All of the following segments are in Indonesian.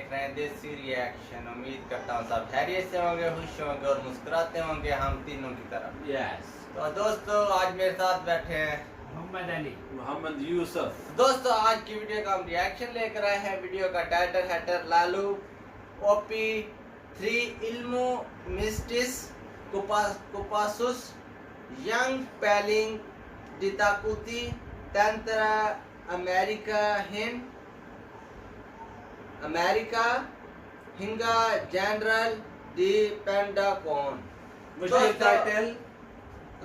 देख रहे हैं देसी रिएक्शन। उम्मीद करता हूँ सब खैरियत से होंगे, खुश होंगे और मुस्कुराते होंगे हम तीनों की तरफ। यस। तो दोस्तों आज मेरे साथ बैठे हैं मोहम्मद अली, मोहम्मद यूसुफ। दोस्तों आज की वीडियो का हम रिएक्शन लेकर आए हैं। वीडियो का टाइटल है लालू ओपी 3 इल्मू मिस्टिस कुपासुस यंग पेलिंग डिताकुती तंत्रा अमेरिका हिंगा जनरल डी पेंडाकोन। मुझे टाइटल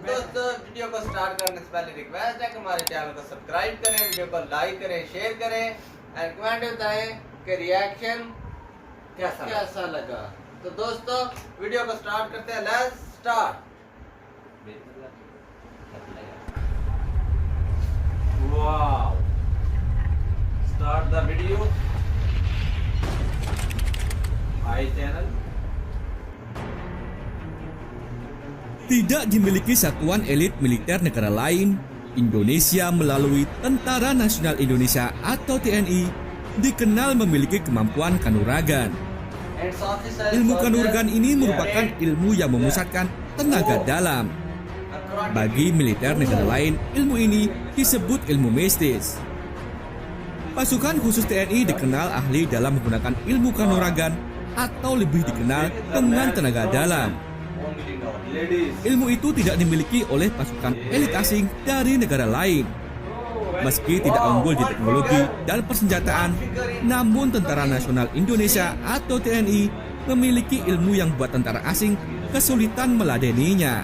दोस्तों वीडियो को स्टार्ट करने से पहले रिक्वेस्ट है कि हमारे चैनल को सब्सक्राइब करें, वीडियो को लाइक करें, शेयर करें एंड कमेंट बताएं कि रिएक्शन कैसा लगा। तो दोस्तों वीडियो को स्टार्ट करते हैं। Let's start. Wow, start the video. Hi channel. Tidak dimiliki satuan elit militer negara lain, Indonesia melalui Tentara Nasional Indonesia atau TNI dikenal memiliki kemampuan kanuragan. Ilmu kanuragan ini merupakan ilmu yang memusatkan tenaga dalam. Bagi militer negara lain, ilmu ini disebut ilmu mistis. Pasukan khusus TNI dikenal ahli dalam menggunakan ilmu kanuragan atau lebih dikenal dengan tenaga dalam. Ilmu itu tidak dimiliki oleh pasukan elit asing dari negara lain. Meski tidak unggul di teknologi dan persenjataan, namun Tentara Nasional Indonesia atau TNI memiliki ilmu yang buat tentara asing kesulitan meladeninya.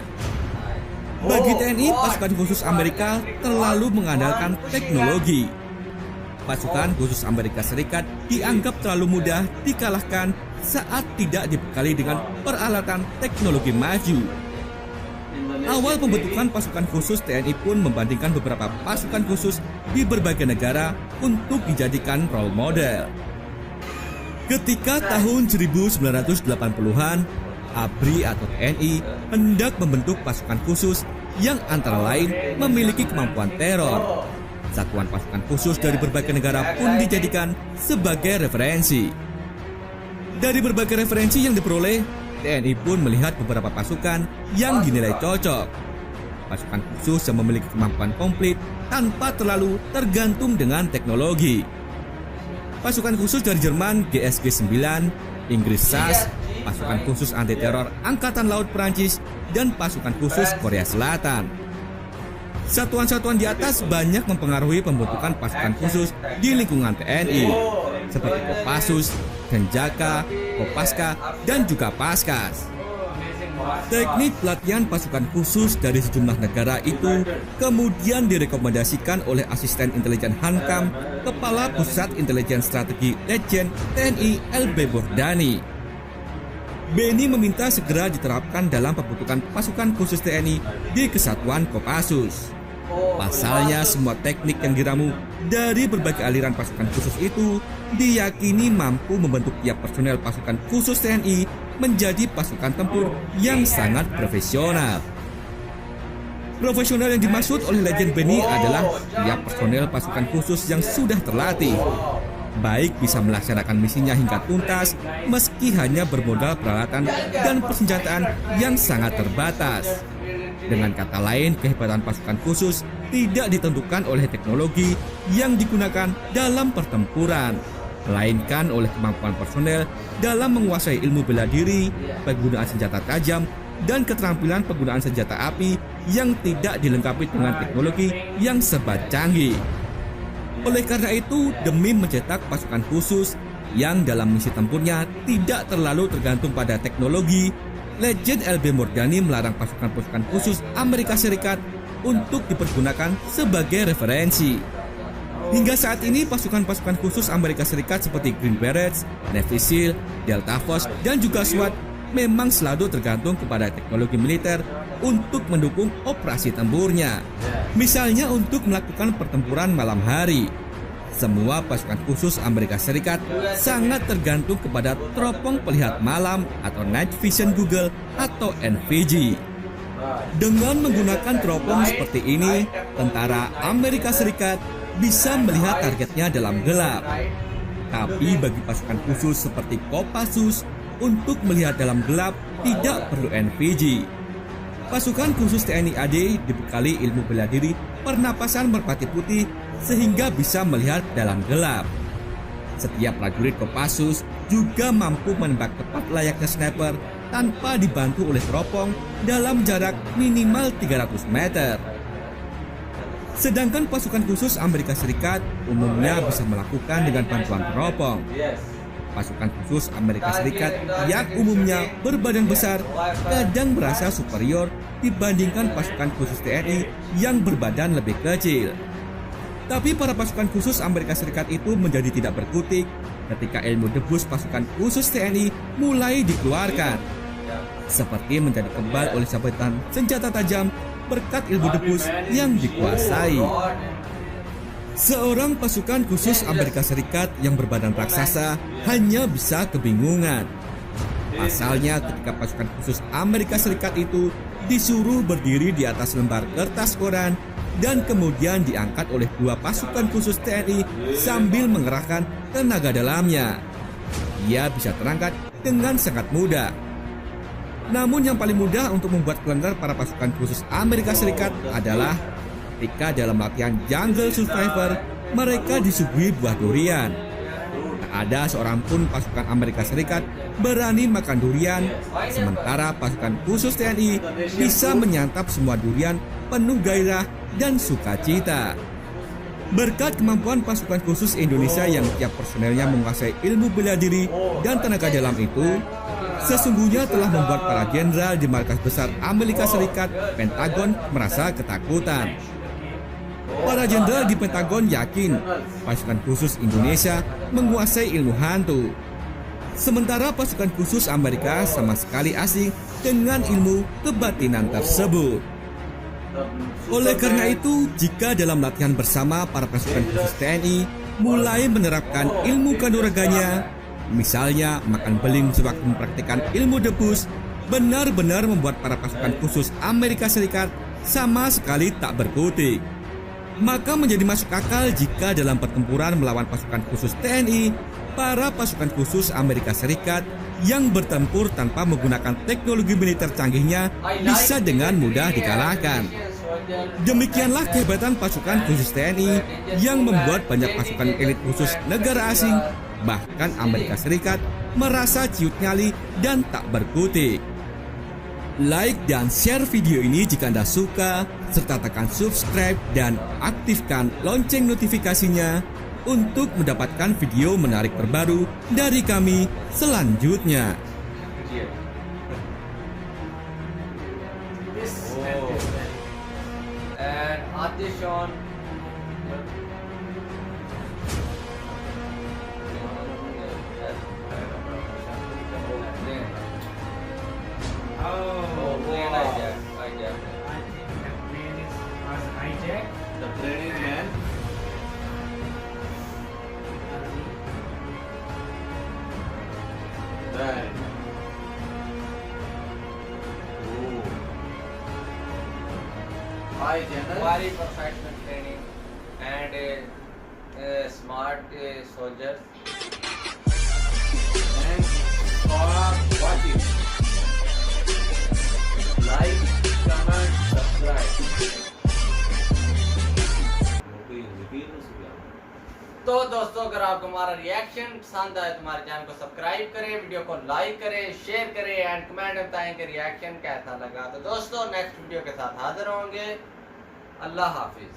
Bagi TNI, pasukan khusus Amerika terlalu mengandalkan teknologi. Pasukan khusus Amerika Serikat dianggap terlalu mudah dikalahkan saat tidak dibekali dengan peralatan teknologi maju. Awal pembentukan pasukan khusus TNI pun membandingkan beberapa pasukan khusus di berbagai negara untuk dijadikan role model. Ketika tahun 1980-an, ABRI atau TNI hendak membentuk pasukan khusus yang antara lain memiliki kemampuan teror. Satuan pasukan khusus dari berbagai negara pun dijadikan sebagai referensi. Dari berbagai referensi yang diperoleh, TNI pun melihat beberapa pasukan yang dinilai cocok. Pasukan khusus yang memiliki kemampuan komplit tanpa terlalu tergantung dengan teknologi. Pasukan khusus dari Jerman GSG 9, Inggris SAS, pasukan khusus anti teror Angkatan Laut Perancis, dan pasukan khusus Korea Selatan. Satuan-satuan di atas banyak mempengaruhi pembentukan pasukan khusus di lingkungan TNI, seperti Kopassus, Denjaka, Kopaska, dan juga Paskas. Teknik pelatihan pasukan khusus dari sejumlah negara itu kemudian direkomendasikan oleh asisten intelijen Hankam, Kepala Pusat Intelijen Strategi Letjen TNI LB Bordani. Beni meminta segera diterapkan dalam pembentukan pasukan khusus TNI di Kesatuan Kopassus. Pasalnya, semua teknik yang diramu dari berbagai aliran pasukan khusus itu diyakini mampu membentuk tiap personel pasukan khusus TNI menjadi pasukan tempur yang sangat profesional. Profesional yang dimaksud oleh Legend Beni adalah tiap personel pasukan khusus yang sudah terlatih, baik bisa melaksanakan misinya hingga tuntas meski hanya bermodal peralatan dan persenjataan yang sangat terbatas. Dengan kata lain, kehebatan pasukan khusus tidak ditentukan oleh teknologi yang digunakan dalam pertempuran, melainkan oleh kemampuan personel dalam menguasai ilmu bela diri, penggunaan senjata tajam, dan keterampilan penggunaan senjata api yang tidak dilengkapi dengan teknologi yang serba canggih. Oleh karena itu, demi mencetak pasukan khusus yang dalam misi tempurnya tidak terlalu tergantung pada teknologi, Legend LB Bordani melarang pasukan-pasukan khusus Amerika Serikat untuk dipergunakan sebagai referensi. Hingga saat ini, pasukan-pasukan khusus Amerika Serikat seperti Green Berets, Navy SEAL, Delta Force, dan juga SWAT memang selalu tergantung kepada teknologi militer untuk mendukung operasi tempurnya. Misalnya untuk melakukan pertempuran malam hari. Semua pasukan khusus Amerika Serikat sangat tergantung kepada teropong pelihat malam atau Night Vision Google atau NVG. Dengan menggunakan teropong seperti ini, tentara Amerika Serikat bisa melihat targetnya dalam gelap. Tapi bagi pasukan khusus seperti Kopassus, untuk melihat dalam gelap tidak perlu NVG. Pasukan khusus TNI AD dibekali ilmu bela diri pernapasan merpati putih sehingga bisa melihat dalam gelap. Setiap prajurit Kopassus juga mampu menembak tepat layaknya sniper tanpa dibantu oleh teropong dalam jarak minimal 300 meter. Sedangkan pasukan khusus Amerika Serikat umumnya bisa melakukan dengan bantuan teropong. Yes. Pasukan khusus Amerika Serikat yang umumnya berbadan besar kadang merasa superior dibandingkan pasukan khusus TNI yang berbadan lebih kecil. Tapi para pasukan khusus Amerika Serikat itu menjadi tidak berkutik ketika ilmu debus pasukan khusus TNI mulai dikeluarkan. Seperti menjadi kebal oleh sabetan senjata tajam berkat ilmu debus yang dikuasai. Seorang pasukan khusus Amerika Serikat yang berbadan raksasa hanya bisa kebingungan. Pasalnya ketika pasukan khusus Amerika Serikat itu disuruh berdiri di atas lembar kertas koran dan kemudian diangkat oleh dua pasukan khusus TNI sambil mengerahkan tenaga dalamnya. Ia bisa terangkat dengan sangat mudah. Namun yang paling mudah untuk membuat kelenggar para pasukan khusus Amerika Serikat adalah ketika dalam latihan Jungle Survivor mereka disuguhi buah durian. Tak ada seorang pun pasukan Amerika Serikat berani makan durian, sementara pasukan khusus TNI bisa menyantap semua durian penuh gairah dan sukacita. Berkat kemampuan pasukan khusus Indonesia yang tiap personelnya menguasai ilmu bela diri dan tenaga dalam itu, sesungguhnya telah membuat para jenderal di markas besar Amerika Serikat, Pentagon, merasa ketakutan. Para jenderal di Pentagon yakin pasukan khusus Indonesia menguasai ilmu hantu. Sementara pasukan khusus Amerika sama sekali asing dengan ilmu kebatinan tersebut. Oleh karena itu, jika dalam latihan bersama para pasukan khusus TNI mulai menerapkan ilmu kanuraganya, misalnya makan beling sewaktu mempraktikkan ilmu debus, benar-benar membuat para pasukan khusus Amerika Serikat sama sekali tak berkutik. Maka menjadi masuk akal jika dalam pertempuran melawan pasukan khusus TNI, para pasukan khusus Amerika Serikat yang bertempur tanpa menggunakan teknologi militer canggihnya bisa dengan mudah dikalahkan. Demikianlah kehebatan pasukan khusus TNI yang membuat banyak pasukan elit khusus negara asing, bahkan Amerika Serikat, merasa ciut nyali dan tak berkutik. Like dan share video ini jika Anda suka, serta tekan subscribe dan aktifkan lonceng notifikasinya untuk mendapatkan video menarik terbaru dari kami selanjutnya. And audition. Oh, Plane wow. hijack. I think the plane was hijacked. The training man. Right. Oh. Hi, General. Very professional training and smart soldiers. Thanks for watching. Like, comment, subscribe. तो दोस्तों, अगर आपको हमारा रिएक्शन पसंद आए तो हमारे चैनल को सब्सक्राइब करें, वीडियो को लाइक करें, शेयर करें एंड कमेंट में बताएं कि रिएक्शन कैसा लगा। तो दोस्तों, नेक्स्ट वीडियो के साथ हाजिर होंगे। अल्लाह हाफिज।